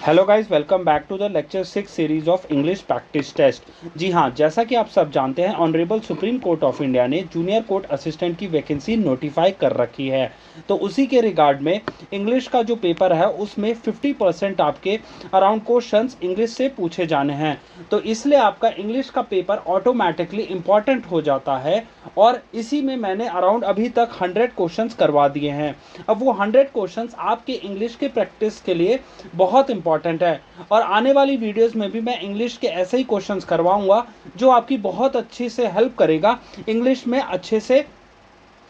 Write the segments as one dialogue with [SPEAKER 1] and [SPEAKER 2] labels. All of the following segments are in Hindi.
[SPEAKER 1] Hello guys, welcome back to the lecture 6 series of English practice test. जी हाँ, जैसा कि आप सब जानते हैं, honourable supreme court of India ने जूनियर कोर्ट असिस्टेंट की वैकेंसी नोटिफाई कर रखी है। तो उसी के रिगार्ड में इंग्लिश का जो पेपर है उसमें 50% आपके अराउंड क्वेश्चंस इंग्लिश से पूछे जाने हैं। तो इसलिए आपका इंग्लिश का पेपर ऑटोमेटिकली इम्पॉर्टेंट हो जाता है। और इसी में मैंने अराउंड अभी तक 100 क्वेश्चंस करवा दिए हैं। अब वो 100 क्वेश्चंस आपके इंग्लिश के प्रैक्टिस के लिए बहुत इंपॉर्टेंट है। और आने वाली वीडियोस में भी मैं इंग्लिश के ऐसे ही क्वेश्चंस करवाऊंगा जो आपकी बहुत अच्छी से हेल्प करेगा इंग्लिश में अच्छे से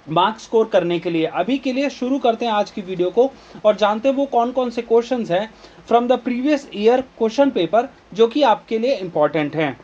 [SPEAKER 1] मार्क्स स्कोर करने के लिए। अभी के लिए शुरू करते हैं आज की वीडियो को और जानते हैं वो कौन कौन से क्वेश्चंस हैं from the previous year question paper जो कि आपके लिए इंपॉर्टेंट हैं।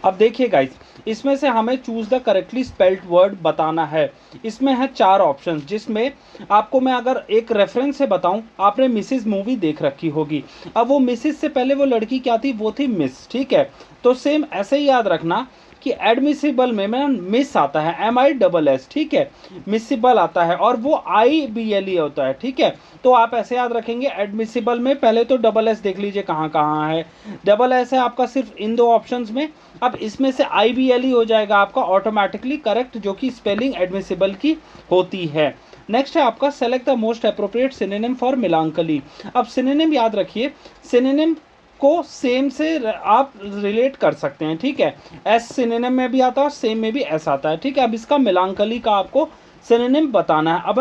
[SPEAKER 1] अब देखिए गाइस, इसमें से हमें choose the correctly spelled word बताना है। इसमें है 4 ऑप्शंस, जिसमें आपको मैं अगर एक रेफरेंस से बताऊं, आपने मिसिस मूवी देख रखी होगी। अब वो मिसिस से पहले वो लड़की क्या थी, वो थी मिस, ठीक है। तो सेम ऐसे ही याद रखना कि एडमिसिबल में मिस आता है MISS, ठीक है, मिसिबल आता है, और वो IBLE होता है, ठीक है। तो आप ऐसे याद रखेंगे, एडमिसिबल में पहले तो SS देख लीजिए कहाँ कहाँ है। SS है आपका सिर्फ इन 2 ऑप्शंस में। अब इसमें से IBLE हो जाएगा आपका ऑटोमेटिकली करेक्ट, जो कि स्पेलिंग एडमिसिबल की होती है। नेक्स्ट है आपका select the most appropriate synonym for melancholy. अब सिनोनिम याद रखिए, सिनोनिम को सेम से आप रिलेट कर सकते हैं, ठीक है। एस सिनोनिम में भी आता है, सेम में भी एस आता है, ठीक है। अब इसका मेलांकोली का आपको सिनोनिम बताना है। अब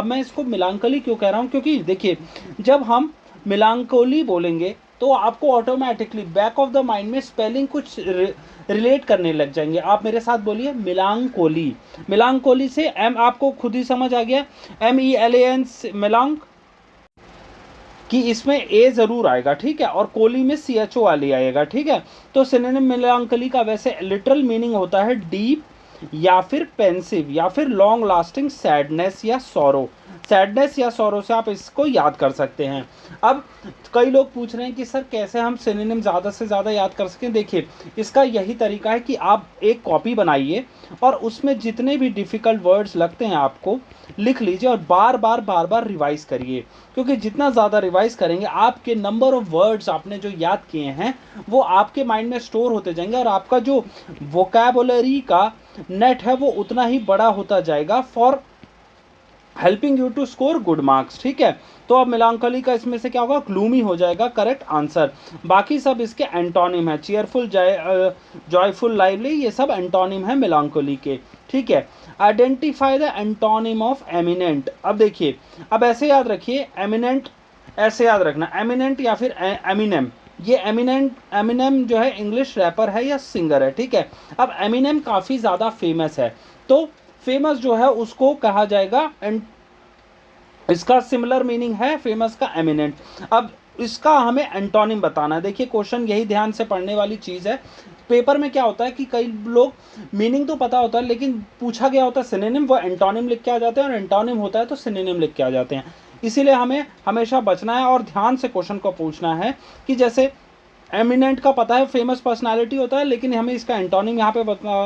[SPEAKER 1] मैं इसको मेलांकोली क्यों कह रहा हूँ, क्योंकि देखिए, जब हम मेलांकोली बोलेंगे तो आपको automatically back of the mind में स्पेलिंग कुछ रिलेट करने लग जाएंगे। आप मेरे साथ बोलिए मेलांकोली। मेलांकोली से एम आपको खुद ही समझ आ गया, MELAN मेलांक कि इसमें ए जरूर आएगा, ठीक है, और कोली में CHO वाली आएगा, ठीक है। तो सिनोनिम मेलांकोली का वैसे लिटरल मीनिंग होता है डीप या फिर पेंसिव या फिर लॉन्ग लास्टिंग सैडनेस या सॉरो। सैडनेस या सॉरो से आप इसको याद कर सकते हैं। अब कई लोग पूछ रहे हैं कि सर कैसे हम सिनोनिम ज़्यादा से ज़्यादा याद कर सकें। देखिए, इसका यही तरीका है कि आप एक कॉपी बनाइए और उसमें जितने भी डिफ़िकल्ट वर्ड्स लगते हैं आपको लिख लीजिए और बार बार रिवाइज करिए। क्योंकि जितना ज़्यादा रिवाइज करेंगे, आपके नंबर ऑफ वर्ड्स आपने जो याद किए हैं वो आपके माइंड में स्टोर होते जाएंगे और आपका जो वोकैबुलरी का नेट है वो उतना ही बड़ा होता जाएगा for helping you to score good marks, ठीक है। तो अब मेलांकोली का इसमें से क्या होगा, ग्लूमी हो जाएगा करेक्ट आंसर। बाकी सब इसके एंटोनिम है, चीयरफुल, जॉयफुल, लाइवली, ये सब एंटोनिम है मेलांकोली के, ठीक है। Identify the antonym of eminent. अब देखिए, अब ऐसे याद रखिए, एमिनेंट ऐसे याद रखना, एमिनेंट या फिर एमिनेम। ये एमिनेम जो है इंग्लिश रैपर है या सिंगर है, ठीक है। अब एमिनेम काफ़ी ज़्यादा फेमस है, तो फेमस जो है उसको कहा जाएगा, एंड इसका सिमिलर मीनिंग है फेमस का एमिनेंट। अब इसका हमें एंटोनिम बताना है। देखिए, क्वेश्चन यही ध्यान से पढ़ने वाली चीज़ है। पेपर में क्या होता है कि कई लोग मीनिंग तो पता होता है लेकिन पूछा गया होता है सिनोनिम, वो एंटोनिम लिख के आ जाते हैं, और एंटोनिम होता है तो सिनोनिम लिख के आ जाते हैं। इसीलिए हमें हमेशा बचना है और ध्यान से क्वेश्चन को पूछना है कि जैसे एमिनेंट का पता है फेमस पर्सनालिटी होता है, लेकिन हमें इसका एंटोनिम यहाँ पे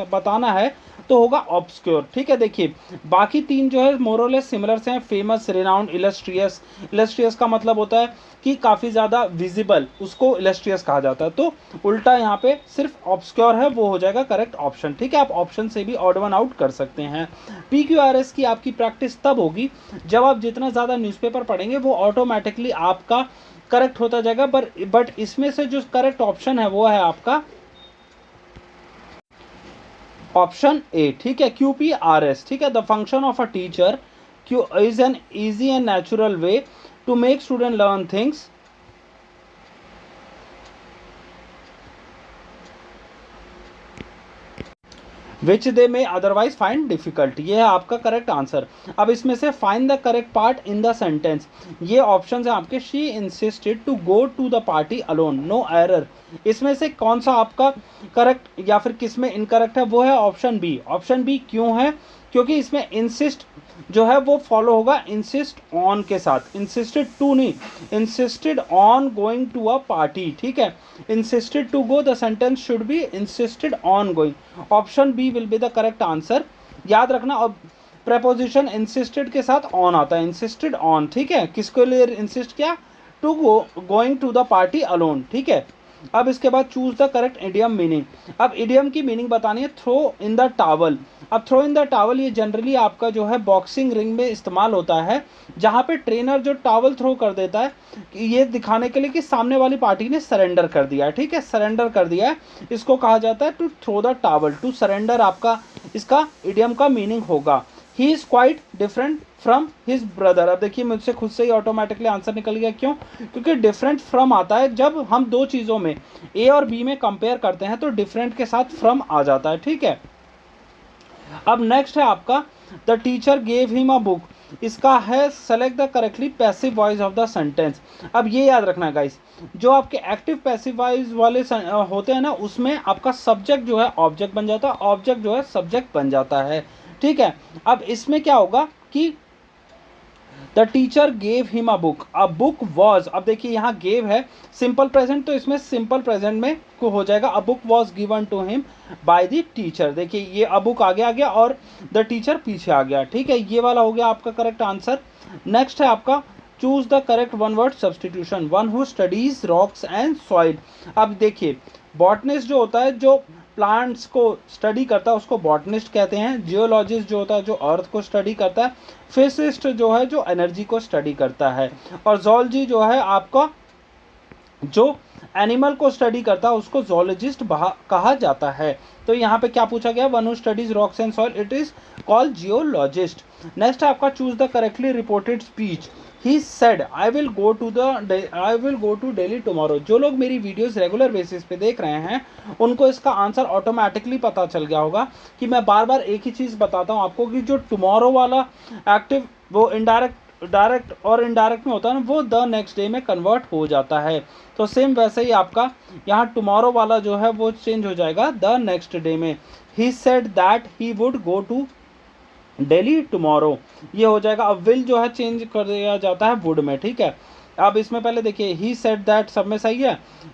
[SPEAKER 1] बताना है, तो होगा ऑब्सक्योर, ठीक है। देखिए, बाकी 3 जो है मोरलेस सिमिलर से हैं, फेमस, रिनाउंड, इलस्ट्रियस। इलस्ट्रियस का मतलब होता है कि काफ़ी ज़्यादा विजिबल, उसको इलस्ट्रियस कहा जाता है। तो उल्टा यहाँ पे सिर्फ ऑब्सक्योर है, वो हो जाएगा करेक्ट ऑप्शन, ठीक है। आप ऑप्शन से भी ऑड वन आउट कर सकते हैं। PQRS की आपकी प्रैक्टिस तब होगी जब आप जितना ज़्यादा न्यूज़पेपर पढ़ेंगे वो ऑटोमेटिकली आपका करेक्ट होता जाएगा। बट इसमें से जो करेक्ट ऑप्शन है वो है आपका ऑप्शन ए, ठीक है, QPRS, ठीक है। The function of a teacher is an easy and natural way to make student learn things which they may otherwise find difficult. ये है आपका करेक्ट आंसर। अब इसमें से find the correct part in the sentence. ये ऑप्शन है आपके, she insisted to go to the party alone, no error. इसमें से कौन सा आपका करेक्ट या फिर किस में इनकरेक्ट है, वो है ऑप्शन बी। ऑप्शन बी क्यों है, क्योंकि इसमें इंसिस्ट जो है वो फॉलो होगा इंसिस्ट ऑन के साथ, इंसिस्टेड टू नहीं, insisted on going to a party, ठीक है। Insisted to go, the sentence should be insisted on going. Option B will be the correct answer. याद रखना, अब प्रेपोजिशन इंसिस्टेड के साथ ऑन आता है, इंसिस्टेड ऑन, ठीक है। किसके लिए इंसिस्ट किया, to going to the party alone, ठीक है। अब इसके बाद choose the correct idiom meaning. अब इडियम की मीनिंग बतानी है, थ्रो इन द टावल। अब थ्रो इन द टावल ये जनरली आपका जो है बॉक्सिंग रिंग में इस्तेमाल होता है, जहाँ पे ट्रेनर जो टावल थ्रो कर देता है ये दिखाने के लिए कि सामने वाली पार्टी ने सरेंडर कर दिया है, ठीक है, सरेंडर कर दिया है, इसको कहा जाता है to throw the towel, to surrender आपका इसका इडियम का मीनिंग होगा। He is quite different from his brother. अब देखिए मुझसे खुद से ही ऑटोमेटिकली आंसर निकल गया, क्यों? क्योंकि डिफरेंट फ्रॉम आता है जब हम दो चीज़ों में ए और बी में कंपेयर करते हैं तो डिफरेंट के साथ फ्रॉम आ जाता है, ठीक है। अब नेक्स्ट है आपका the teacher gave him a book. इसका है select the correctly passive voice of the sentence. अब ये याद रखना गाइस, जो आपके एक्टिव पैसिव वॉइस वाले होते हैं ना, उसमें आपका सब्जेक्ट जो है ऑब्जेक्ट बन जाता है, ऑब्जेक्ट जो है सब्जेक्ट बन जाता है, ठीक है। अब इसमें क्या होगा कि the teacher gave him a book, a book was. अब देखिए यहाँ गेव है सिंपल प्रेजेंट, तो इसमें सिंपल प्रेजेंट में को हो जाएगा a book was given to him by the teacher. देखिए ये अ बुक आगे आ गया और द टीचर पीछे आ गया, ठीक है। ये वाला हो गया आपका करेक्ट आंसर। नेक्स्ट है आपका choose the correct one word substitution, one who studies rocks and soil. अब देखिए बॉटनिस्ट जो होता है, जो प्लांट्स को स्टडी करता है उसको बॉटनिस्ट कहते हैं। जियोलॉजिस्ट जो होता है जो अर्थ को स्टडी करता है। फिजिसिस्ट जो है जो एनर्जी को स्टडी करता है। और जोलॉजी जो है आपका जो एनिमल को स्टडी करता है उसको जोलॉजिस्ट कहा जाता है। तो यहाँ पे क्या पूछा गया, one who studies rocks and soil, it is called geologist. Next है आपका choose the correctly reported speech. He said I will go to Delhi tomorrow. जो लोग मेरी वीडियोस रेगुलर बेसिस पे देख रहे हैं उनको इसका आंसर ऑटोमेटिकली पता चल गया होगा कि मैं बार बार एक ही चीज़ बताता हूँ आपको कि जो टुमारो वाला एक्टिव वो डायरेक्ट और इनडायरेक्ट में होता है ना, वो द नेक्स्ट डे में कन्वर्ट हो जाता है। तो सेम वैसे ही आपका यहाँ टुमारो वाला जो है वो चेंज हो जाएगा द नेक्स्ट डे में। He said that he would go to Delhi tomorrow, ये हो जाएगा। अब विल जो है चेंज कर दिया जाता है वुड में, ठीक है। अब इसमें पहले देखिए ही सेड दैट सब में सही है,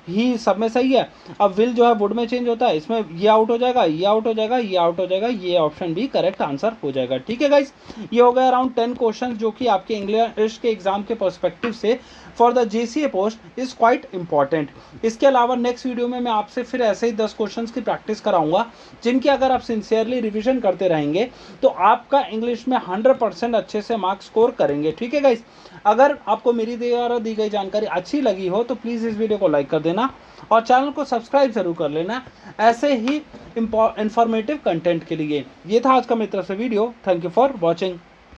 [SPEAKER 1] ही सब में सही है। अब विल जो है वुड में चेंज होता है, इसमें ये आउट हो जाएगा, ये आउट हो जाएगा, ये आउट हो जाएगा, ये ऑप्शन भी करेक्ट आंसर हो जाएगा, ठीक है गाइस। ये हो गया अराउंड 10 क्वेश्चन जो कि आपके इंग्लिश के एग्जाम के पर्सपेक्टिव से for the JCA post is quite important. इसके अलावा नेक्स्ट वीडियो में मैं आपसे फिर ऐसे ही 10 क्वेश्चंस की प्रैक्टिस कराऊंगा जिनकी अगर आप सिंसियरली रिवीजन करते रहेंगे तो आपका इंग्लिश में 100% अच्छे से मार्क्स स्कोर करेंगे, ठीक है गाइस। अगर आपको मेरी द्वारा दी गई जानकारी अच्छी लगी हो तो प्लीज़ इस वीडियो को लाइक कर देना और चैनल को सब्सक्राइब जरूर कर लेना ऐसे ही इंफॉर्मेटिव कंटेंट के लिए। ये था आज का मेरी तरफ से video. Thank you for watching.